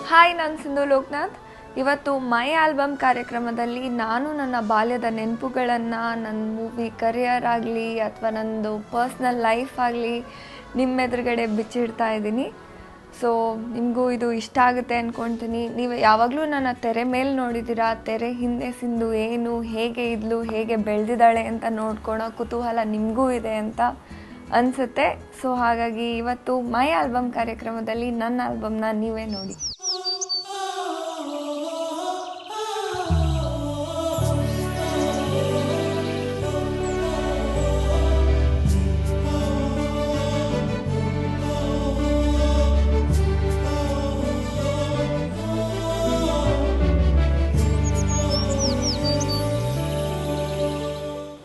Hi, ನಾನು ಸಿಂಧು ಲೋಕನಾಥ್. ಇವತ್ತು ಮೈ album ಕಾರ್ಯಕ್ರಮದಲ್ಲಿ ನಾನು ನನ್ನ ಬಾಲ್ಯದ ನೆನಪುಗಳನ್ನು, ನನ್ನ ಮೂವಿ ಕರಿಯರ್ ಆಗಲಿ ಅಥವಾ ನನ್ನದು ಪರ್ಸ್ನಲ್ ಲೈಫ್ ಆಗಲಿ ನಿಮ್ಮೆದುರುಗಡೆ ಬಿಚ್ಚಿಡ್ತಾ ಇದ್ದೀನಿ. ಸೊ ನಿಮಗೂ ಇದು ಇಷ್ಟ ಆಗುತ್ತೆ ಅಂದ್ಕೊಳ್ತೀನಿ. ನೀವು ಯಾವಾಗಲೂ ನನ್ನ ತೆರೆ ಮೇಲೆ ನೋಡಿದ್ದೀರಾ, ತೆರೆ ಹಿಂದೆ ಸಿಂಧು ಏನು, ಹೇಗೆ ಇದ್ಲು, ಹೇಗೆ ಬೆಳೆದಿದ್ದಾಳೆ ಅಂತ ನೋಡ್ಕೊಳೋ ಕುತೂಹಲ ನಿಮಗೂ ಇದೆ ಅಂತ ಅನಿಸುತ್ತೆ. ಸೊ ಹಾಗಾಗಿ ಇವತ್ತು ಮೈ ಆಲ್ಬಮ್ ಕಾರ್ಯಕ್ರಮದಲ್ಲಿ ನನ್ನ ಆಲ್ಬಮ್ನ ನೀವೇ ನೋಡಿ.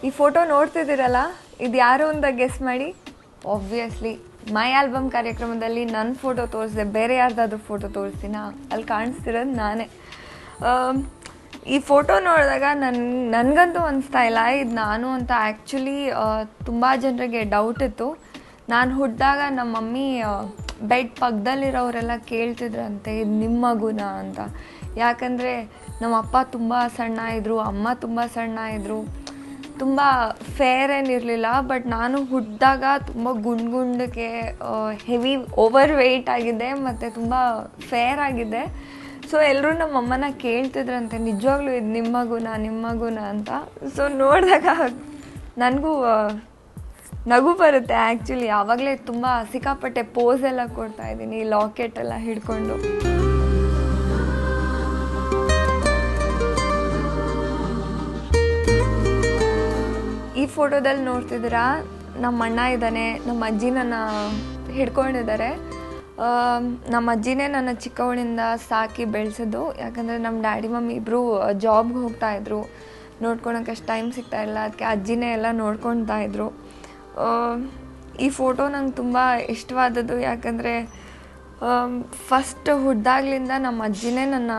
ಈ ಫೋಟೋ ನೋಡ್ತಿದ್ದೀರಲ್ಲ, ಇದು ಯಾರು ಅಂತ ಗೆಸ್ ಮಾಡಿ. ಆಬ್ವಿಯಸ್ಲಿ ಮೈ ಆಲ್ಬಮ್ ಕಾರ್ಯಕ್ರಮದಲ್ಲಿ ನನ್ನ ಫೋಟೋ ತೋರಿಸಿದೆ, ಬೇರೆ ಯಾರ್ದಾದ್ರೂ ಫೋಟೋ ತೋರಿಸ್ತೀನ? ಅಲ್ಲಿ ಕಾಣಿಸ್ತಿರೋದು ನಾನೇ. ಈ ಫೋಟೋ ನೋಡಿದಾಗ ನನಗಂತೂ ಅನಿಸ್ತಾ ಇಲ್ಲ ಇದು ನಾನು ಅಂತ. ಆ್ಯಕ್ಚುಲಿ ತುಂಬ ಜನರಿಗೆ ಡೌಟ್ ಇತ್ತು. ನಾನು ಹುಟ್ಟಿದಾಗ ನಮ್ಮ ಮಮ್ಮಿ ಬೆಡ್ ಪಕ್ಕದಲ್ಲಿರೋರೆಲ್ಲ ಕೇಳ್ತಿದ್ರಂತೆ ಇದು ನಿಮ್ಮ ಮಗುನ ಅಂತ. ಯಾಕಂದರೆ ನಮ್ಮ ಅಪ್ಪ ತುಂಬ ಸಣ್ಣ ಇದ್ದರು, ಅಮ್ಮ ತುಂಬ ಸಣ್ಣ ಇದ್ದರು, ತುಂಬ ಫೇರ್ ಏನಿರಲಿಲ್ಲ. ಬಟ್ ನಾನು ಹುಟ್ಟಿದಾಗ ತುಂಬ ಗುಂಡ್ಗೆ ಹೆವಿ ಓವರ್ ವೆಯ್ಟ್ ಆಗಿದೆ ಮತ್ತು ತುಂಬ ಫೇರ್ ಆಗಿದೆ. ಸೊ ಎಲ್ಲರೂ ನಮ್ಮ ಅಮ್ಮನ ಕೇಳ್ತಿದ್ರಂತೆ ನಿಜವಾಗ್ಲೂ ಇದು ನಿಮ್ಮ ಮಗುನ ಅಂತ. ಸೊ ನೋಡಿದಾಗ ನನಗೂ ನಗು ಬರುತ್ತೆ. ಆ್ಯಕ್ಚುಲಿ ಆವಾಗಲೇ ತುಂಬ ಸಿಕ್ಕಾಪಟ್ಟೆ ಪೋಸ್ ಎಲ್ಲ ಕೊಡ್ತಾಯಿದ್ದೀನಿ, ಲಾಕೆಟ್ ಎಲ್ಲ ಹಿಡ್ಕೊಂಡು. ಈ ಫೋಟೋದಲ್ಲಿ ನೋಡ್ತಿದ್ದೀರಾ, ನಮ್ಮ ಅಣ್ಣ ಇದ್ದಾನೆ, ನಮ್ಮ ಅಜ್ಜಿ ನನ್ನ ಹಿಡ್ಕೊಂಡಿದ್ದಾರೆ. ನಮ್ಮ ಅಜ್ಜಿನೇ ನನ್ನ ಚಿಕ್ಕವಳಿಂದ ಸಾಕಿ ಬೆಳೆಸಿದ್ದು. ಯಾಕಂದರೆ ನಮ್ಮ ಡ್ಯಾಡಿ ಮಮ್ಮಿ ಇಬ್ಬರು ಜಾಬ್ಗೆ ಹೋಗ್ತಾಯಿದ್ರು, ನೋಡ್ಕೊಳಕ್ಕೆ ಅಷ್ಟು ಟೈಮ್ ಸಿಗ್ತಾಯಿಲ್ಲ. ಅದಕ್ಕೆ ಅಜ್ಜಿನೇ ಎಲ್ಲ ನೋಡ್ಕೊಳ್ತಾಯಿದ್ರು. ಈ ಫೋಟೋ ನಂಗೆ ತುಂಬ ಇಷ್ಟವಾದದ್ದು. ಯಾಕಂದರೆ ಫಸ್ಟ್ ಹುಡ್ದಾಗ್ಲಿಂದ ನಮ್ಮ ಅಜ್ಜಿನೇ ನನ್ನ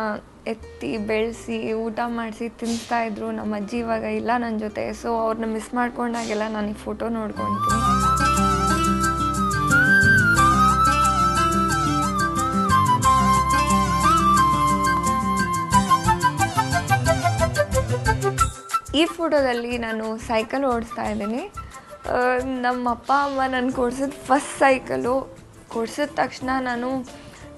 ಎತ್ತಿ ಬೆಳೆಸಿ ಊಟ ಮಾಡಿಸಿ ತಿನ್ನಿಸ್ತಾಯಿದ್ರು. ನಮ್ಮ ಅಜ್ಜಿ ಇವಾಗ ಇಲ್ಲ ನನ್ನ ಜೊತೆ. ಸೊ ಅವ್ರನ್ನ ಮಿಸ್ ಮಾಡ್ಕೊಂಡಾಗೆಲ್ಲ ನಾನು ಈ ಫೋಟೋ ನೋಡ್ಕೊಳ್ತೀನಿ. ಈ ಫೋಟೋದಲ್ಲಿ ನಾನು ಸೈಕಲ್ ಓಡಿಸ್ತಾ ಇದ್ದೀನಿ. ನಮ್ಮ ಅಪ್ಪ ಅಮ್ಮ ನನಗೆ ಕೊಡ್ಸಿದ ಫಸ್ಟ್ ಸೈಕಲು. ಕೊಡ್ಸಿದ ತಕ್ಷಣ ನಾನು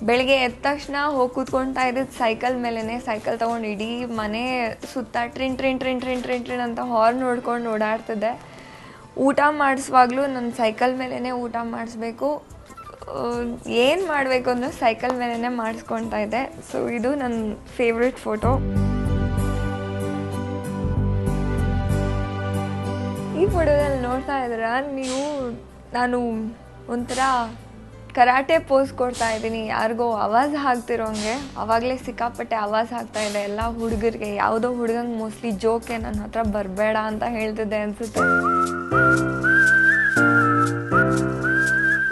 ಬೆಳಗ್ಗೆ ಎದ್ದ ತಕ್ಷಣ ಹೋಗಿ ಕೂತ್ಕೊಳ್ತಾ ಇದ್ದಿದ್ದು ಸೈಕಲ್ ಮೇಲೇ. ಸೈಕಲ್ ತೊಗೊಂಡು ಇಡೀ ಮನೆ ಸುತ್ತ ಟ್ರಿನ್ ಟ್ರಿನ್ ಟ್ರಿನ್ ಟ್ರಿನ್ ಟ್ರಿನ್ ಟ್ರಿನ್ ಅಂತ ಹಾರ್ನ್ ನೋಡ್ಕೊಂಡು ಓಡಾಡ್ತಿದ್ದೆ. ಊಟ ಮಾಡಿಸುವಾಗಲೂ ನನ್ನ ಸೈಕಲ್ ಮೇಲೇ ಊಟ ಮಾಡಿಸ್ಬೇಕು, ಏನು ಮಾಡಬೇಕು ಅನ್ನೋ ಸೈಕಲ್ ಮೇಲೇ ಮಾಡಿಸ್ಕೊಳ್ತಾ ಇದ್ದೆ. ಸೊ ಇದು ನನ್ನ ಫೇವ್ರೆಟ್ ಫೋಟೋ. ಈ ಫೋಟೋದಲ್ಲಿ ನೋಡ್ತಾ ಇದ್ದೀರಾ ನೀವು, ನಾನು ಒಂಥರ ಕರಾಟೆ ಪೋಸ್ ಕೊಡ್ತಾ ಇದ್ದೀನಿ. ಯಾರಿಗೋ ಆವಾಜ್ ಹಾಕ್ತಿರೋಂಗೆ. ಆವಾಗಲೇ ಸಿಕ್ಕಾಪಟ್ಟೆ ಆವಾಜ್ ಹಾಕ್ತಾಯಿದ್ದೆ ಎಲ್ಲ ಹುಡುಗರಿಗೆ. ಯಾವುದೋ ಹುಡುಗಂಗೆ ಮೋಸ್ಟ್ಲಿ ಜೋಕೆ ನನ್ನ ಹತ್ರ ಬರಬೇಡ ಅಂತ ಹೇಳ್ತಿದ್ದೆ ಅನಿಸುತ್ತೆ.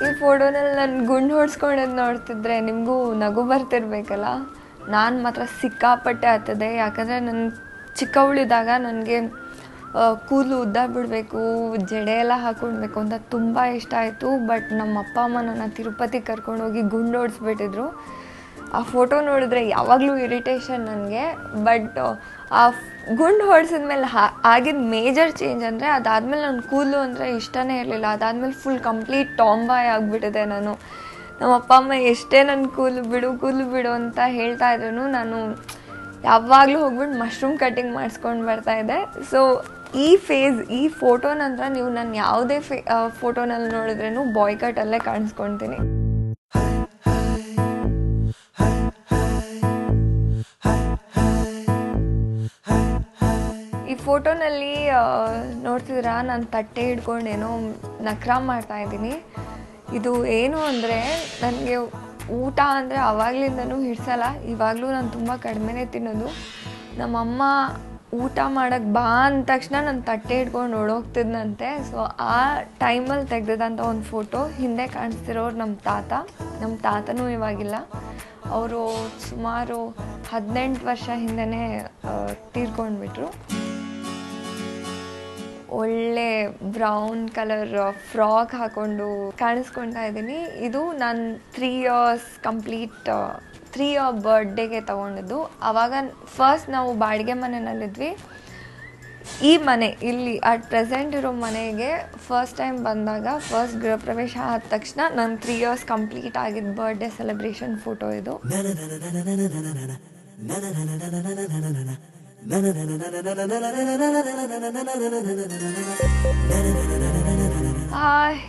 ಈ ಫೋಟೋನಲ್ಲಿ ನಾನು ಗುಂಡು ಹೊಡ್ಸ್ಕೊಂಡದ್ದು ನೋಡ್ತಿದ್ರೆ ನಿಮಗೂ ನಗು ಬರ್ತಿರ್ಬೇಕಲ್ಲ. ನಾನು ಮಾತ್ರ ಸಿಕ್ಕಾಪಟ್ಟೆ ಆಗ್ತದೆ. ಯಾಕಂದರೆ ನನ್ನ ಚಿಕ್ಕವಳಿದ್ದಾಗ ನನಗೆ ಕೂದಲು ಉದ್ದ ಬಿಡಬೇಕು, ಜಡೆ ಎಲ್ಲ ಹಾಕ್ಕೊಳ್ಬೇಕು ಅಂತ ತುಂಬ ಇಷ್ಟ ಆಯಿತು. ಬಟ್ ನಮ್ಮ ಅಪ್ಪ ಅಮ್ಮ ನನ್ನ ತಿರುಪತಿಗೆ ಕರ್ಕೊಂಡೋಗಿ ಗುಂಡು ಹೊಡ್ಸ್ಬಿಟ್ಟಿದ್ರು. ಆ ಫೋಟೋ ನೋಡಿದ್ರೆ ಯಾವಾಗಲೂ ಇರಿಟೇಷನ್ ನನಗೆ. ಬಟ್ ಆ ಗುಂಡು ಹೊಡ್ಸಿದ್ಮೇಲೆ ಆಗಿದ್ದ ಮೇಜರ್ ಚೇಂಜ್ ಅಂದರೆ ಅದಾದಮೇಲೆ ನನ್ನ ಕೂದಲು ಅಂದರೆ ಇಷ್ಟನೇ ಇರಲಿಲ್ಲ. ಅದಾದಮೇಲೆ ಫುಲ್ ಕಂಪ್ಲೀಟ್ ಟಾಂಬಾಯ್ ಆಗಿಬಿಟ್ಟಿದೆ ನಾನು. ನಮ್ಮ ಅಪ್ಪ ಅಮ್ಮ ಎಷ್ಟೇ ನನ್ನ ಕೂದಲು ಬಿಡು ಅಂತ ಹೇಳ್ತಾ ಇದ್ರು, ನಾನು ಯಾವಾಗಲೂ ಹೋಗ್ಬಿಟ್ಟು ಮಶ್ರೂಮ್ ಕಟ್ಟಿಂಗ್ ಮಾಡಿಸ್ಕೊಂಡು ಬರ್ತಾಯಿದ್ದೆ. ಸೊ ಈ ಫೋಟೋ ನಂತರ ನೀವು ನಾನು ಯಾವುದೇ ಫೋಟೋನಲ್ಲಿ ನೋಡಿದ್ರೂ ಬಾಯ್ ಕಟ್ಟಲ್ಲೇ ಕಾಣಿಸ್ಕೊಳ್ತೀನಿ. ಈ ಫೋಟೋನಲ್ಲಿ ನೋಡ್ತಿದ್ದೀರಾ, ನಾನು ತಟ್ಟೆ ಹಿಡ್ಕೊಂಡೇನೋ ನಖರ ಮಾಡ್ತಾಯಿದ್ದೀನಿ. ಇದು ಏನು ಅಂದರೆ ನನಗೆ ಊಟ ಅಂದರೆ ಆವಾಗಲಿಂದನೂ ಹಿಡ್ಸಲ್ಲ. ಇವಾಗಲೂ ನಾನು ತುಂಬ ಕಡಿಮೆನೇ ತಿನ್ನೋದು. ನಮ್ಮಮ್ಮ ಊಟ ಮಾಡೋಕ್ಕೆ ಬಾ ಅಂದ ತಕ್ಷಣ ನಾನು ತಟ್ಟೆ ಹಿಡ್ಕೊಂಡು ಓಡೋಗ್ತಿದ್ದಂತೆ. ಸೊ ಆ ಟೈಮಲ್ಲಿ ತೆಗೆದಿದ್ದಂಥ ಒಂದು ಫೋಟೋ. ಹಿಂದೆ ಕಾಣಿಸ್ತಿರೋರು ನಮ್ಮ ತಾತನೂ ಇವಾಗಿಲ್ಲ. ಅವರು ಸುಮಾರು 18 ವರ್ಷ ಹಿಂದೆಯೇ ತೀರ್ಕೊಂಡ್ಬಿಟ್ರು. ಒಳ್ಳೆ ಬ್ರೌನ್ ಕಲರ್ ಫ್ರಾಕ್ ಹಾಕೊಂಡು ಕಾಣಿಸ್ಕೊಳ್ತಾ ಇದ್ದೀನಿ. ಇದು ನಾನು 3 ಇಯರ್ಸ್ ಕಂಪ್ಲೀಟ್ 3 ಬರ್ಡೇಗೆ ತೊಗೊಂಡಿದ್ದು. ಆವಾಗ ಫಸ್ಟ್ ನಾವು ಬಾಡಿಗೆ ಮನೆಯಲ್ಲಿದ್ವಿ. ಈ ಮನೆ ಇಲ್ಲಿ ಅಟ್ ಪ್ರೆಸೆಂಟ್ ಇರೋ ಮನೆಗೆ ಫಸ್ಟ್ ಟೈಮ್ ಬಂದಾಗ, ಫಸ್ಟ್ ಗೃಹ ಪ್ರವೇಶ ಆದ ತಕ್ಷಣ ನನ್ನ 3 ಇಯರ್ಸ್ ಕಂಪ್ಲೀಟ್ ಆಗಿದ್ದ ಬರ್ಡೇ ಸೆಲೆಬ್ರೇಷನ್ ಫೋಟೋ ಇದು.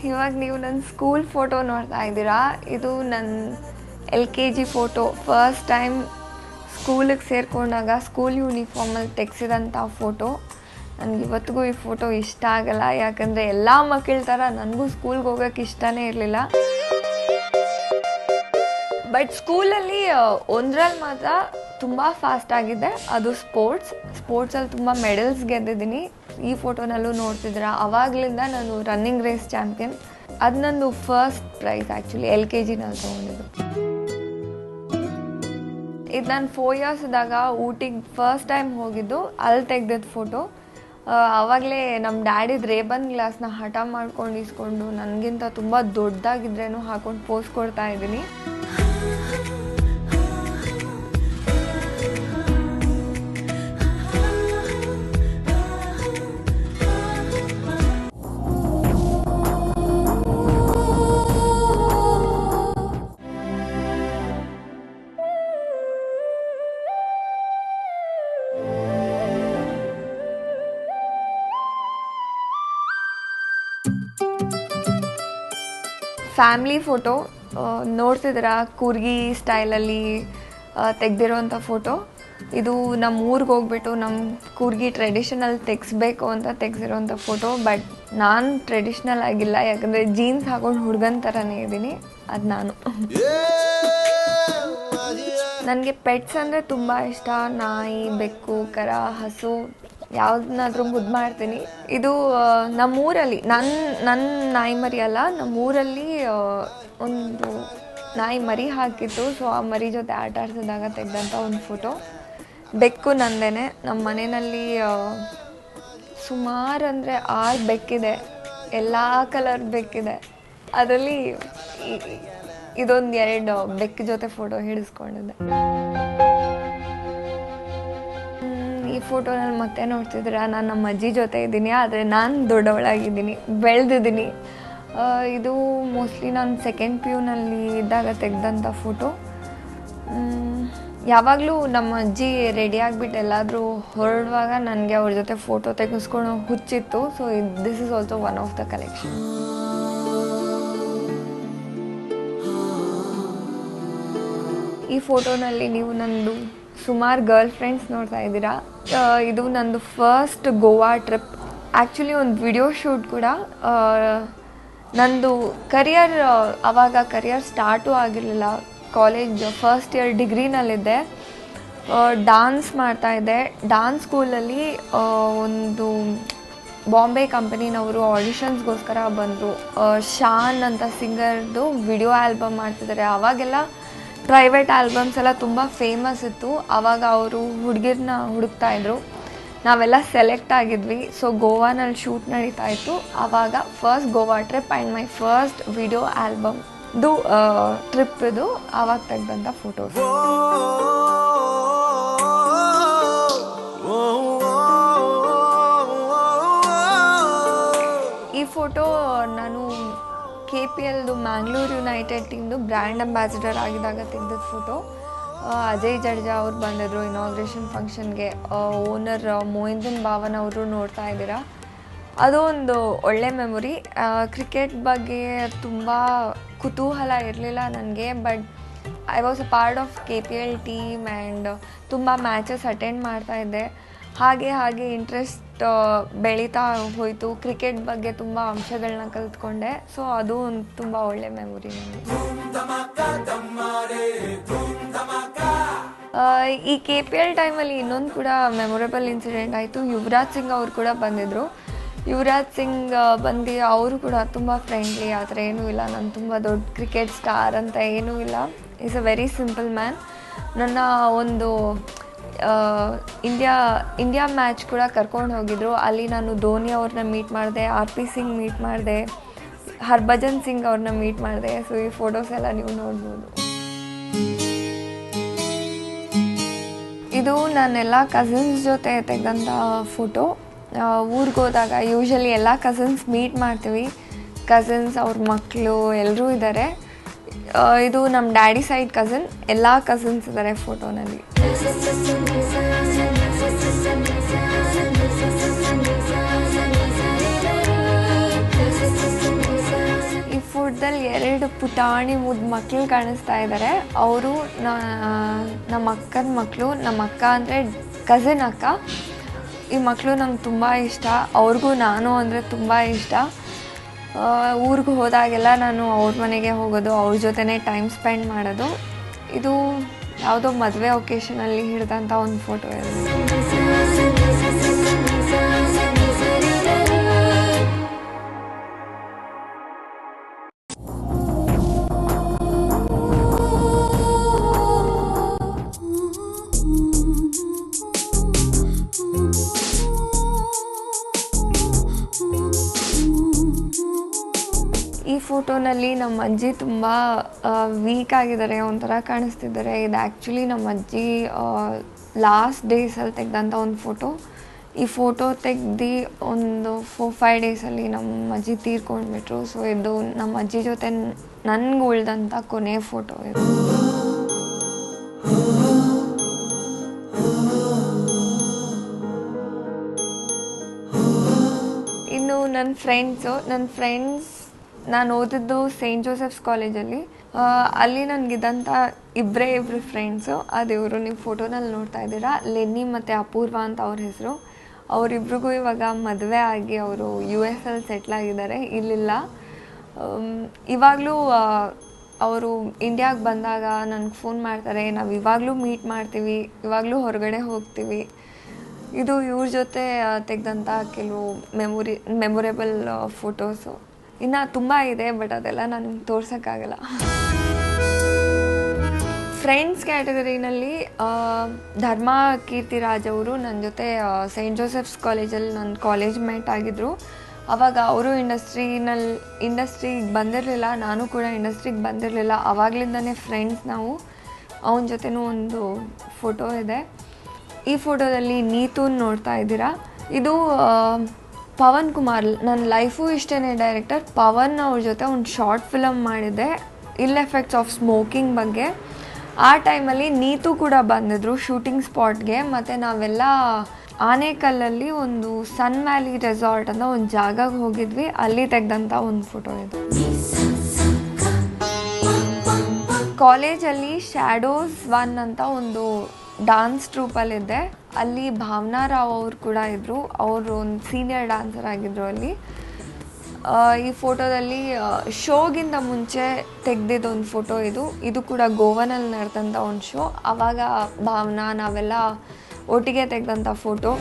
ಇವಾಗ ನೀವು ನನ್ನ ಸ್ಕೂಲ್ ಫೋಟೋ ನೋಡ್ತಾ ಇದ್ದೀರಾ. ಇದು ನನ್ನ LKG ಫೋಟೋ. ಫಸ್ಟ್ ಟೈಮ್ ಸ್ಕೂಲಿಗೆ ಸೇರಿಕೊಂಡಾಗ ಸ್ಕೂಲ್ ಯೂನಿಫಾರ್ಮಲ್ಲಿ ತೆಗೆಸಿದಂಥ ಫೋಟೋ. ನನಗೆ ಇವತ್ತಿಗೂ ಈ ಫೋಟೋ ಇಷ್ಟ ಆಗಲ್ಲ, ಯಾಕಂದರೆ ಎಲ್ಲ ಮಕ್ಕಳ ಥರ ನನಗೂ ಸ್ಕೂಲ್ಗೆ ಹೋಗೋಕ್ಕೆ ಇಷ್ಟನೇ ಇರಲಿಲ್ಲ. ಬಟ್ ಸ್ಕೂಲಲ್ಲಿ ಒಂದರಲ್ಲಿ ಮಾತ್ರ ತುಂಬ ಫಾಸ್ಟ್ ಆಗಿದೆ, ಅದು ಸ್ಪೋರ್ಟ್ಸಲ್ಲಿ ತುಂಬ ಮೆಡಲ್ಸ್ ಗೆದ್ದಿದ್ದೀನಿ. ಈ ಫೋಟೋನಲ್ಲೂ ನೋಡ್ತಿದ್ದೀರಾ. ಆವಾಗಲಿಂದ ನಾನು ರನ್ನಿಂಗ್ ರೇಸ್ ಚಾಂಪಿಯನ್. ಅದು ನಂದು ಫಸ್ಟ್ ಪ್ರೈಸ್ ಆ್ಯಕ್ಚುಲಿ LKGನಲ್ಲಿ ತೊಗೊಂಡಿದ್ದು. ಇದು ನಾನು 4 ಇಯರ್ಸ್ ಇದ್ದಾಗ ಊಟಿಗೆ ಫಸ್ಟ್ ಟೈಮ್ ಹೋಗಿದ್ದು, ಅಲ್ಲಿ ತೆಗ್ದಿದ್ದು ಫೋಟೋ. ಆವಾಗಲೇ ನಮ್ಮ ಡ್ಯಾಡಿದು ರೇಬನ್ ಗ್ಲಾಸ್ನ ಹಠ ಮಾಡ್ಕೊಂಡು ಇಸ್ಕೊಂಡು ನನಗಿಂತ ತುಂಬ ದೊಡ್ಡದಾಗಿದ್ರೇನು ಹಾಕೊಂಡು ಪೋಸ್ ಕೊಡ್ತಾ ಇದ್ದೀನಿ. ಫ್ಯಾಮ್ಲಿ ಫೋಟೋ ನೋಡ್ತಿದ್ದೀರಾ, ಕೂರ್ಗಿ ಸ್ಟೈಲಲ್ಲಿ ತೆಗೆದಿರೋವಂಥ ಫೋಟೋ. ಇದು ನಮ್ಮ ಊರಿಗೆ ಹೋಗ್ಬಿಟ್ಟು ನಮ್ಮ ಕೂರ್ಗಿ ಟ್ರೆಡಿಷನಲ್ ತೆಗೆಸ್ಬೇಕು ಅಂತ ತೆಗೆಸಿರೋವಂಥ ಫೋಟೋ. ಬಟ್ ನಾನು ಟ್ರೆಡಿಷ್ನಲ್ ಆಗಿಲ್ಲ, ಯಾಕಂದರೆ ಜೀನ್ಸ್ ಹಾಕೊಂಡು ಹುಡುಗನ ಥರನೇ ಇದ್ದೀನಿ. ಅದು ನಾನು. ನನಗೆ ಪೆಟ್ಸ್ ಅಂದರೆ ತುಂಬ ಇಷ್ಟ. ನಾಯಿ, ಬೆಕ್ಕು, ಕರ, ಹಸು ಯಾವುದನ್ನಾದ್ರೂ ಮುದ್ದು ಮಾಡ್ತೀನಿ. ಇದು ನಮ್ಮೂರಲ್ಲಿ ನನ್ನ ನಾಯಿ ಮರಿ ಅಲ್ಲ, ನಮ್ಮೂರಲ್ಲಿ ಒಂದು ನಾಯಿ ಮರಿ ಹಾಕಿತ್ತು. ಸೊ ಆ ಮರಿ ಜೊತೆ ಆಟ ಆಡ್ಸಿದಾಗ ತೆಗೆದಂಥ ಒಂದು ಫೋಟೋ. ಬೆಕ್ಕು ನಂದೇನೆ. ನಮ್ಮ ಮನೆಯಲ್ಲಿ ಸುಮಾರು ಅಂದರೆ 6 ಬೆಕ್ಕಿದೆ, ಎಲ್ಲ ಕಲರ್ ಬೆಕ್ಕಿದೆ. ಅದರಲ್ಲಿ ಇದೊಂದು 2 ಬೆಕ್ಕ ಜೊತೆ ಫೋಟೋ ಹಿಡಿಸ್ಕೊಂಡಿದ್ದೆ. ಈ ಫೋಟೋನಲ್ಲಿ ಮತ್ತೆ ನೋಡ್ತಿದ್ದೀರಾ, ನಾನು ನಮ್ಮ ಅಜ್ಜಿ ಜೊತೆ ಇದ್ದೀನಿ, ಆದರೆ ನಾನು ದೊಡ್ಡವಳಾಗಿದ್ದೀನಿ, ಬೆಳೆದಿದ್ದೀನಿ. ಇದು ಮೋಸ್ಟ್ಲಿ ನಾನು 2nd PU ಇದ್ದಾಗ ತೆಗೆದಂಥ ಫೋಟೋ. ಯಾವಾಗಲೂ ನಮ್ಮ ಅಜ್ಜಿ ರೆಡಿ ಆಗಿಬಿಟ್ಟು ಎಲ್ಲಾದರೂ ಹೊರಡುವಾಗ ನನಗೆ ಅವ್ರ ಜೊತೆ ಫೋಟೋ ತೆಗೆಸ್ಕೊಳ್ಳೋ ಹುಚ್ಚಿತ್ತು. So this is also one of the collection. ಈ ಫೋಟೋನಲ್ಲಿ ನೀವು ನಂದು ಸುಮಾರು ಗರ್ಲ್ ಫ್ರೆಂಡ್ಸ್ ನೋಡ್ತಾ ಇದ್ದೀರಾ. ಇದು ನಂದು ಫಸ್ಟ್ ಗೋವಾ ಟ್ರಿಪ್. ಆ್ಯಕ್ಚುಲಿ ಒಂದು ವಿಡಿಯೋ ಶೂಟ್ ಕೂಡ. ನಂದು ಆವಾಗ ಕರಿಯರ್ ಸ್ಟಾರ್ಟು ಆಗಿರಲಿಲ್ಲ. ಕಾಲೇಜ್ ಫಸ್ಟ್ ಇಯರ್ ಡಿಗ್ರಿನಲ್ಲಿದ್ದೆ. ಡಾನ್ಸ್ ಮಾಡ್ತಾಯಿದ್ದೆ. ಡಾನ್ಸ್ ಸ್ಕೂಲಲ್ಲಿ ಒಂದು ಬಾಂಬೆ ಕಂಪನಿನವರು ಆಡಿಷನ್ಸ್ಗೋಸ್ಕರ ಬಂದರು. ಶಾನ್ ಅಂತ ಸಿಂಗರ್ದು ವಿಡಿಯೋ ಆಲ್ಬಮ್ ಮಾಡ್ತಿದ್ದಾರೆ. ಆವಾಗೆಲ್ಲ ಪ್ರೈವೇಟ್ ಆಲ್ಬಮ್ಸ್ ಎಲ್ಲ ತುಂಬ ಫೇಮಸ್ ಇತ್ತು. ಆವಾಗ ಅವರು ಹುಡುಗಿರನ್ನ ಹುಡುಕ್ತಾಯಿದ್ರು. ನಾವೆಲ್ಲ ಸೆಲೆಕ್ಟ್ ಆಗಿದ್ವಿ. ಸೊ ಗೋವಾನಲ್ಲಿ ಶೂಟ್ ನಡೀತಾ ಇತ್ತು. ಆವಾಗ first Goa trip and my first video ಆಲ್ಬಮ್ದು ಟ್ರಿಪ್ ಇದು. ಆವಾಗ ತೆಗೆದಂಥ ಫೋಟೋಸ್. ಈ ಫೋಟೋ ನಾನು KPLದು ಮ್ಯಾಂಗ್ಳೂರ್ ಯುನೈಟೆಡ್ ಟೀಮ್ದು ಬ್ರ್ಯಾಂಡ್ ಅಂಬಾಸಿಡರ್ ಆಗಿದ್ದಾಗ ತೆಗೆದಿದ್ದ ಫೋಟೋ. ಅಜಯ್ ಜಡೇಜಾ ಅವ್ರು ಬಂದಿದ್ರು ಇನಾಗ್ರೇಷನ್ ಫಂಕ್ಷನ್ಗೆ. ಓನರ್ ಮೊಹಿದ್ದೀನ್ ಭಾವನ್ ಅವರು ನೋಡ್ತಾ ಇದ್ದೀರಾ. ಅದು ಒಂದು ಒಳ್ಳೆ ಮೆಮೊರಿ. ಕ್ರಿಕೆಟ್ ಬಗ್ಗೆ ತುಂಬ ಕುತೂಹಲ ಇರಲಿಲ್ಲ ನನಗೆ, but I was a part of KPL team and ತುಂಬ ಮ್ಯಾಚಸ್ ಅಟೆಂಡ್ ಮಾಡ್ತಾಯಿದ್ದೆ. ಹಾಗೆ ಇಂಟ್ರೆಸ್ಟ್ ಬೆಳೀತಾ ಹೋಯಿತು. ಕ್ರಿಕೆಟ್ ಬಗ್ಗೆ ತುಂಬ ಅಂಶಗಳನ್ನ ಕಲ್ತ್ಕೊಂಡೆ. ಸೊ ಅದು ಒಂದು ತುಂಬ ಒಳ್ಳೆ ಮೆಮೊರಿ ನನಗೆ. ಈ KPL ಟೈಮಲ್ಲಿ ಇನ್ನೊಂದು ಕೂಡ ಮೆಮೊರೇಬಲ್ ಇನ್ಸಿಡೆಂಟ್ ಆಯಿತು. ಯುವರಾಜ್ ಸಿಂಗ್ ಅವರು ಕೂಡ ಬಂದಿದ್ದರು. ಯುವರಾಜ್ ಸಿಂಗ್ ಬಂದು ಅವರು ಕೂಡ ತುಂಬ ಫ್ರೆಂಡ್ಲಿ, ಆ ಥರ ಏನೂ ಇಲ್ಲ. ನಾನು ತುಂಬ ದೊಡ್ಡ ಕ್ರಿಕೆಟ್ ಸ್ಟಾರ್ ಅಂತ ಏನೂ ಇಲ್ಲ. Is a very simple man. ನನ್ನ ಒಂದು ಇಂಡಿಯಾ ಮ್ಯಾಚ್ ಕೂಡ ಕರ್ಕೊಂಡು ಹೋಗಿದ್ರು. ಅಲ್ಲಿ ನಾನು ಧೋನಿ ಅವ್ರನ್ನ ಮೀಟ್ ಮಾಡಿದೆ, RP ಸಿಂಗ್ ಮೀಟ್ ಮಾಡಿದೆ, ಹರ್ಭಜನ್ ಸಿಂಗ್ ಅವ್ರನ್ನ ಮೀಟ್ ಮಾಡಿದೆ. ಸೊ ಈ ಫೋಟೋಸ್ ಎಲ್ಲ ನೀವು ನೋಡ್ಬೋದು. ಇದು ನಾನೆಲ್ಲ ಕಸಿನ್ಸ್ ಜೊತೆ ತೆಗೆದಂಥ ಫೋಟೋ. ಊರಿಗೆ ಹೋದಾಗ ಯೂಶ್ವಲಿ ಎಲ್ಲ ಕಸಿನ್ಸ್ ಮೀಟ್ ಮಾಡ್ತೀವಿ. ಕಸಿನ್ಸ್ ಅವ್ರ ಮಕ್ಕಳು ಎಲ್ಲರೂ ಇದ್ದಾರೆ. ಇದು ನಮ್ಮ ಡ್ಯಾಡಿ ಸೈಡ್ ಕಸಿನ್, ಎಲ್ಲ ಕಸಿನ್ಸ್ ಇದ್ದಾರೆ ಫೋಟೋನಲ್ಲಿ. ಈ ಫೋಟೋದಲ್ಲಿ 2 ಪುಟಾಣಿ ಮುದ್ದು ಮಕ್ಕಳು ಕಾಣಿಸ್ತಾ ಇದ್ದಾರೆ. ಅವರು ನಮ್ಮ ಅಕ್ಕನ ಮಕ್ಕಳು. ನಮ್ಮ ಅಕ್ಕ ಅಂದರೆ ಕಸಿನ್ ಅಕ್ಕ. ಈ ಮಕ್ಕಳು ನಂಗೆ ತುಂಬ ಇಷ್ಟ. ಅವ್ರಿಗೂ ನಾನು ಅಂದರೆ ತುಂಬ ಇಷ್ಟ. ಊರಿಗೆ ಹೋದಾಗೆಲ್ಲ ನಾನು ಅವ್ರ ಮನೆಗೆ ಹೋಗೋದು, ಅವ್ರ ಜೊತೆನೇ ಟೈಮ್ ಸ್ಪೆಂಡ್ ಮಾಡೋದು. ಇದು ಯಾವುದೋ ಮದುವೆ ಒಕೇಶನಲ್ಲಿ ಹಿಡಿದಂಥ ಒಂದು ಫೋಟೋ ಇದೆ. ಈ ಫೋಟೋನಲ್ಲಿ ನಮ್ಮ ಅಜ್ಜಿ ತುಂಬ ವೀಕ್ ಆಗಿದ್ದಾರೆ, ಒಂಥರ ಕಾಣಿಸ್ತಿದ್ದಾರೆ. ಇದು ಆ್ಯಕ್ಚುಲಿ ನಮ್ಮ ಅಜ್ಜಿ ಲಾಸ್ಟ್ ಡೇಸಲ್ಲಿ ತೆಗೆದಂಥ ಒಂದು ಫೋಟೋ. ಈ ಫೋಟೋ ತೆಗ್ದು ಒಂದು 4-5 ಡೇಸಲ್ಲಿ ನಮ್ಮ ಅಜ್ಜಿ ತೀರ್ಕೊಂಡ್ಬಿಟ್ರು. ಸೊ ಇದು ನಮ್ಮ ಅಜ್ಜಿ ಜೊತೆ ನನಗೆ ಉಳ್ದಂಥ ಕೊನೆ ಫೋಟೋ ಇದು. ಇನ್ನು ನನ್ನ ಫ್ರೆಂಡ್ಸ್ ನಾನು ಓದಿದ್ದು ಸೇಂಟ್ ಜೋಸೆಫ್ಸ್ ಕಾಲೇಜಲ್ಲಿ. ಅಲ್ಲಿ ನನಗಿದ್ದಂಥ ಇಬ್ಬರು ಫ್ರೆಂಡ್ಸು. ಅದು ಇವರು ನೀವು ಫೋಟೋನಲ್ಲಿ ನೋಡ್ತಾ ಇದ್ದೀರಾ, ಲೆನ್ನಿ ಮತ್ತು ಅಪೂರ್ವ ಅಂತ ಅವ್ರ ಹೆಸರು. ಅವರಿಬ್ರಿಗೂ ಇವಾಗ ಮದುವೆ ಆಗಿ ಅವರು US ಅಲ್ಲಿ ಸೆಟ್ಲಾಗಿದ್ದಾರೆ, ಇಲ್ಲಿಲ್ಲ. ಇವಾಗಲೂ ಅವರು ಇಂಡಿಯಾಗೆ ಬಂದಾಗ ನನಗೆ ಫೋನ್ ಮಾಡ್ತಾರೆ. ನಾವು ಇವಾಗಲೂ ಮೀಟ್ ಮಾಡ್ತೀವಿ, ಇವಾಗಲೂ ಹೊರಗಡೆ ಹೋಗ್ತೀವಿ. ಇದು ಇವ್ರ ಜೊತೆ ತೆಗೆದಂಥ ಕೆಲವು ಮೆಮೊರೇಬಲ್ ಫೋಟೋಸು. ಇನ್ನು ತುಂಬ ಇದೆ, ಬಟ್ ಅದೆಲ್ಲ ನಾನು ತೋರ್ಸೋಕ್ಕಾಗಲ್ಲ. ಫ್ರೆಂಡ್ಸ್ ಕ್ಯಾಟಗರಿನಲ್ಲಿ ಧರ್ಮ ಕೀರ್ತಿರಾಜ್ ಅವರು ನನ್ನ ಜೊತೆ ಸೇಂಟ್ ಜೋಸೆಫ್ಸ್ ಕಾಲೇಜಲ್ಲಿ ನನ್ನ ಕಾಲೇಜ್ ಮೇಟ್ ಆಗಿದ್ದರು. ಆವಾಗ ಅವರು ಇಂಡಸ್ಟ್ರಿಗೆ ಬಂದಿರಲಿಲ್ಲ, ನಾನು ಕೂಡ ಇಂಡಸ್ಟ್ರಿಗೆ ಬಂದಿರಲಿಲ್ಲ. ಆವಾಗಲಿಂದನೇ ಫ್ರೆಂಡ್ಸ್ ನಾವು. ಅವನ ಜೊತೆನೂ ಒಂದು ಫೋಟೋ ಇದೆ. ಈ ಫೋಟೋದಲ್ಲಿ ನೀತೂನ್ ನೋಡ್ತಾ ಇದ್ದೀರಾ. ಇದು ಪವನ್ ಕುಮಾರ್, ನನ್ನ ಲೈಫು ಇಷ್ಟೇನೆ ಡೈರೆಕ್ಟರ್ ಪವನ್ ಅವ್ರ ಜೊತೆ ಒಂದು ಶಾರ್ಟ್ ಫಿಲಮ್ ಮಾಡಿದ್ದೆ, ಇಲ್ ಎಫೆಕ್ಟ್ಸ್ ಆಫ್ ಸ್ಮೋಕಿಂಗ್ ಬಗ್ಗೆ. ಆ ಟೈಮಲ್ಲಿ ನೀತು ಕೂಡ ಬಂದಿದ್ರು ಶೂಟಿಂಗ್ ಸ್ಪಾಟ್ಗೆ. ಮತ್ತು ನಾವೆಲ್ಲ ಆನೇಕಲ್ಲಲ್ಲಿ ಒಂದು ಸನ್ ವ್ಯಾಲಿ ರೆಸಾರ್ಟ್ ಅಂತ ಒಂದು ಜಾಗಕ್ಕೆ ಹೋಗಿದ್ವಿ, ಅಲ್ಲಿ ತೆಗೆದಂಥ ಒಂದು ಫೋಟೋ ಇದು. ಕಾಲೇಜಲ್ಲಿ ಶ್ಯಾಡೋಸ್ 1 ಅಂತ ಒಂದು ಡಾನ್ಸ್ ಟ್ರೂಪಲ್ಲಿದ್ದೆ. ಅಲ್ಲಿ ಭಾವನಾ ರಾವ್ ಅವರು ಕೂಡ ಇದ್ದರು. ಅವರು ಒಂದು ಸೀನಿಯರ್ ಡ್ಯಾನ್ಸರ್ ಆಗಿದ್ದರು ಅಲ್ಲಿ. ಈ ಫೋಟೋದಲ್ಲಿ ಶೋಗಿಂತ ಮುಂಚೆ ತೆಗೆದಿದ್ದೊಂದು ಫೋಟೋ ಇದು ಕೂಡ ಗೋವಾನಲ್ಲಿ ನಡೆದಂಥ ಒಂದು ಶೋ. ಆವಾಗ ಭಾವನಾ ನಾವೆಲ್ಲ ಒಟ್ಟಿಗೆ ತೆಗೆದಂಥ ಫೋಟೋ.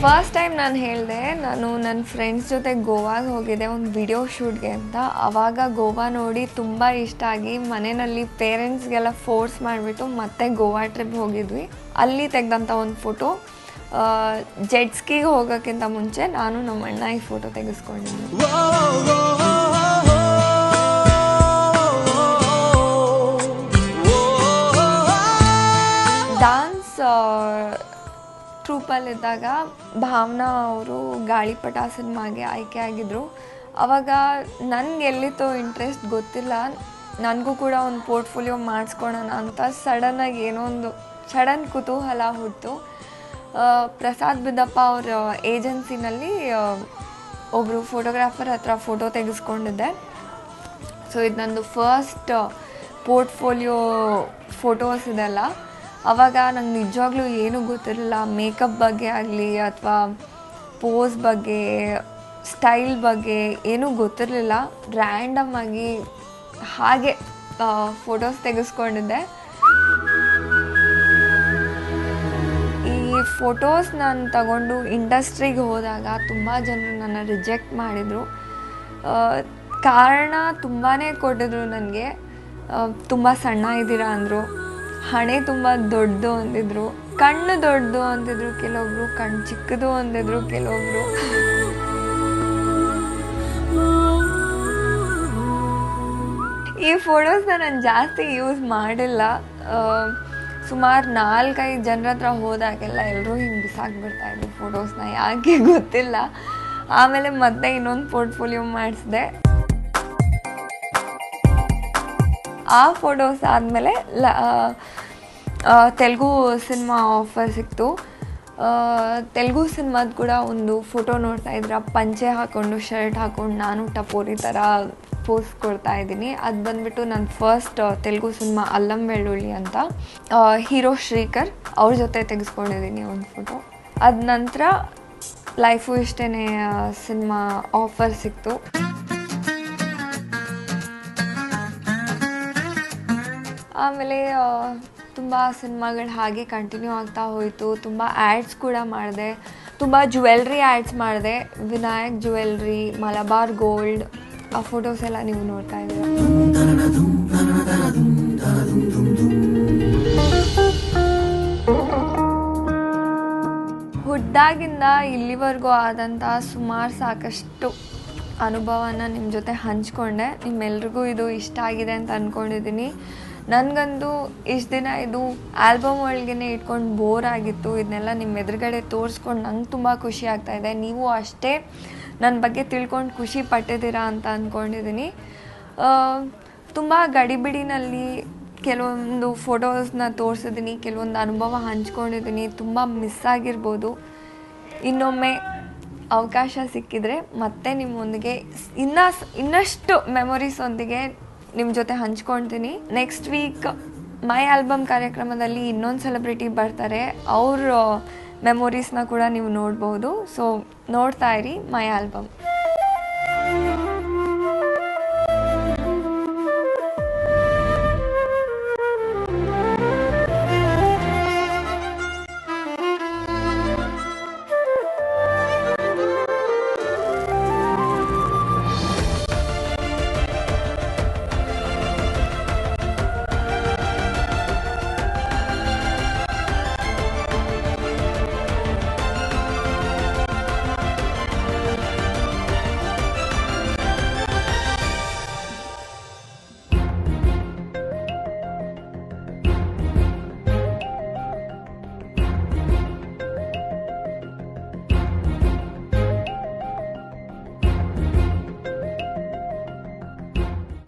ಫಸ್ಟ್ ಟೈಮ್ ನಾನು ಹೇಳಿದೆ, ನಾನು ನನ್ನ ಫ್ರೆಂಡ್ಸ್ ಜೊತೆ ಗೋವಾಗೆ ಹೋಗಿದ್ದೆ ಒಂದು ವಿಡಿಯೋ ಶೂಟ್ಗೆ ಅಂತ. ಆವಾಗ ಗೋವಾ ನೋಡಿ ತುಂಬ ಇಷ್ಟ ಆಗಿ ಮನೆಯಲ್ಲಿ ಪೇರೆಂಟ್ಸ್ಗೆಲ್ಲ ಫೋರ್ಸ್ ಮಾಡಿಬಿಟ್ಟು ಮತ್ತೆ ಗೋವಾ ಟ್ರಿಪ್ ಹೋಗಿದ್ವಿ. ಅಲ್ಲಿ ತೆಗೆದಂಥ ಒಂದು ಫೋಟೋ. ಜೆಟ್ ಸ್ಕೀಗೆ ಹೋಗೋಕ್ಕಿಂತ ಮುಂಚೆ ನಾನು ನಮ್ಮ ಅಣ್ಣ ಈ ಫೋಟೋ ತೆಗೆಸ್ಕೊಂಡಿದ್ದೆ. ಡಾನ್ಸ್ ಟ್ರೂಪಲ್ಲಿದ್ದಾಗ ಭಾವನಾ ಅವರು ಗಾಳಿಪಟ ಸಿನಿಮಾಗೆ ಆಯ್ಕೆ ಆಗಿದ್ದರು. ಆವಾಗ ನನಗೆ ಎಲ್ಲಿತ್ತೋ ಇಂಟ್ರೆಸ್ಟ್ ಗೊತ್ತಿಲ್ಲ, ನನಗೂ ಕೂಡ ಒಂದು ಪೋರ್ಟ್ಫೋಲಿಯೋ ಮಾಡಿಸ್ಕೊಳೋಣ ಅಂತ ಸಡನ್ನಾಗಿ ಏನೋ ಒಂದು ಸಡನ್ ಕುತೂಹಲ ಹುಟ್ಟಿತು. ಪ್ರಸಾದ್ ಬಿದ್ದಪ್ಪ ಅವ್ರ ಏಜೆನ್ಸಿನಲ್ಲಿ ಒಬ್ಬರು ಫೋಟೋಗ್ರಾಫರ್ ಹತ್ರ ಫೋಟೋ ತೆಗೆಸ್ಕೊಂಡಿದ್ದೆ. ಸೊ ಇದು ನಂದು ಫಸ್ಟ್ ಪೋರ್ಟ್ಫೋಲಿಯೋ ಫೋಟೋಸ್ ಇದೆಲ್ಲ. ಆವಾಗ ನಂಗೆ ನಿಜವಾಗ್ಲೂ ಏನೂ ಗೊತ್ತಿರಲಿಲ್ಲ, ಮೇಕಪ್ ಬಗ್ಗೆ ಆಗಲಿ ಅಥವಾ ಪೋಸ್ ಬಗ್ಗೆ, ಸ್ಟೈಲ್ ಬಗ್ಗೆ ಏನೂ ಗೊತ್ತಿರಲಿಲ್ಲ. ರ್ಯಾಂಡಮ್ ಆಗಿ ಹಾಗೆ ಫೋಟೋಸ್ ತೆಗೆಸ್ಕೊಂಡಿದ್ದೆ. ಈ ಫೋಟೋಸ್ ನಾನು ತಗೊಂಡು ಇಂಡಸ್ಟ್ರಿಗೆ ಹೋದಾಗ ತುಂಬ ಜನರು ನನ್ನ ರಿಜೆಕ್ಟ್ ಮಾಡಿದರು. ಕಾರಣ ತುಂಬಾ ಕೊಟ್ಟಿದ್ರು ನನಗೆ. ತುಂಬ ಸಣ್ಣ ಇದ್ದೀರಾ ಅಂದರು, ಹಣೆ ತುಂಬ ದೊಡ್ಡದು ಅಂದಿದ್ರು, ಕಣ್ಣು ದೊಡ್ಡದು ಅಂತಿದ್ರು ಕೆಲವೊಬ್ರು, ಕಣ್ಣು ಚಿಕ್ಕದು ಅಂದಿದ್ರು ಕೆಲವೊಬ್ರು. ಈ ಫೋಟೋಸ್ನ ನಾನು ಜಾಸ್ತಿ ಯೂಸ್ ಮಾಡಿಲ್ಲ. ಸುಮಾರು 4-5 ಜನರ ಹತ್ರ ಹೋದಾಗೆಲ್ಲ ಎಲ್ಲರೂ ಹಿಂಗೆ ಬಿಸಾಕ್ಬಿಡ್ತಾಯಿದ್ರು ಫೋಟೋಸ್ನ, ಯಾಕೆ ಗೊತ್ತಿಲ್ಲ. ಆಮೇಲೆ ಮತ್ತೆ ಇನ್ನೊಂದು ಪೋರ್ಟ್ಫೋಲಿಯೋ ಮಾಡಿಸಿದೆ. ಆ ಫೋಟೋಸ್ ಆದಮೇಲೆ ತೆಲುಗು ಸಿನಿಮಾ ಆಫರ್ ಸಿಕ್ತು. ತೆಲುಗು ಸಿನಿಮಾದ ಕೂಡ ಒಂದು ಫೋಟೋ ನೋಡ್ತಾ ಇದ್ರೆ, ಪಂಚೆ ಹಾಕ್ಕೊಂಡು ಶರ್ಟ್ ಹಾಕ್ಕೊಂಡು ನಾನು ಟಪೋರಿ ಥರ ಪೋಸ್ ಕೊಡ್ತಾ ಇದ್ದೀನಿ. ಅದು ಬಂದುಬಿಟ್ಟು ನನ್ನ ಫಸ್ಟ್ ತೆಲುಗು ಸಿನಿಮಾ ಅಲ್ಲಂ ಬೆಳ್ಳುಳ್ಳಿ ಅಂತ, ಹೀರೋ ಶ್ರೀಕರ್ ಅವ್ರ ಜೊತೆ ತೆಗೆಸ್ಕೊಂಡಿದ್ದೀನಿ ಒಂದು ಫೋಟೋ. ಅದ ನಂತರ ಲೈಫು ಇಷ್ಟೇ ಸಿನಿಮಾ ಆಫರ್ ಸಿಕ್ತು. ಆಮೇಲೆ ತುಂಬ ಸಿನಿಮಾಗಳು ಹಾಗೆ ಕಂಟಿನ್ಯೂ ಆಗ್ತಾ ಹೋಯಿತು. ತುಂಬ ಆ್ಯಡ್ಸ್ ಕೂಡ ಮಾಡಿದೆ, ತುಂಬ ಜ್ಯುವೆಲ್ರಿ ಆ್ಯಡ್ಸ್ ಮಾಡಿದೆ. ವಿನಾಯಕ್ ಜ್ಯುವೆಲ್ರಿ, ಮಲಬಾರ್ ಗೋಲ್ಡ್, ಆ ಫೋಟೋಸ್ ಎಲ್ಲ ನೀವು ನೋಡ್ತಾ ಇದ್ದೀರ. ಹುಟ್ಟಾಗಿಂದ ಇಲ್ಲಿವರೆಗೂ ಆದಂಥ ಸಾಕಷ್ಟು ಅನುಭವನ ನಿಮ್ಮ ಜೊತೆ ಹಂಚ್ಕೊಂಡೆ. ನಿಮ್ಮೆಲ್ರಿಗೂ ಇದು ಇಷ್ಟ ಆಗಿದೆ ಅಂತ ಅಂದ್ಕೊಂಡಿದ್ದೀನಿ. ನನಗಂತೂ ಇಷ್ಟು ದಿನ ಇದು ಆಲ್ಬಮ್ ಒಳಗೇ ಇಟ್ಕೊಂಡು ಬೋರ್ ಆಗಿತ್ತು. ಇದನ್ನೆಲ್ಲ ನಿಮ್ಮ ಎದುರುಗಡೆ ತೋರಿಸ್ಕೊಂಡು ನಂಗೆ ತುಂಬ ಖುಷಿ ಆಗ್ತಾಯಿದೆ. ನೀವು ಅಷ್ಟೇ ನನ್ನ ಬಗ್ಗೆ ತಿಳ್ಕೊಂಡು ಖುಷಿ ಪಟ್ಟಿದ್ದೀರಾ ಅಂತ ಅಂದ್ಕೊಂಡಿದ್ದೀನಿ. ತುಂಬ ಗಡಿಬಿಡಿನಲ್ಲಿ ಕೆಲವೊಂದು ಫೋಟೋಸ್ನ ತೋರಿಸಿದ್ದೀನಿ, ಕೆಲವೊಂದು ಅನುಭವ ಹಂಚ್ಕೊಂಡಿದ್ದೀನಿ. ತುಂಬ ಮಿಸ್ ಆಗಿರ್ಬೋದು. ಇನ್ನೊಮ್ಮೆ ಅವಕಾಶ ಸಿಕ್ಕಿದರೆ ಮತ್ತೆ ನಿಮ್ಮೊಂದಿಗೆ ಇನ್ನಷ್ಟು ಮೆಮೊರೀಸೊಂದಿಗೆ ನಿಮ್ಮ ಜೊತೆ ಹಂಚ್ಕೊಳ್ತೀನಿ. ನೆಕ್ಸ್ಟ್ ವೀಕ್ ಮೈ ಆಲ್ಬಮ್ ಕಾರ್ಯಕ್ರಮದಲ್ಲಿ ಇನ್ನೊಂದು ಸೆಲೆಬ್ರಿಟಿ ಬರ್ತಾರೆ. ಅವ್ರ ಮೆಮೊರೀಸ್ನ ಕೂಡ ನೀವು ನೋಡ್ಬೋದು. ಸೊ ನೋಡ್ತಾ ಇರಿ ಮೈ ಆಲ್ಬಮ್.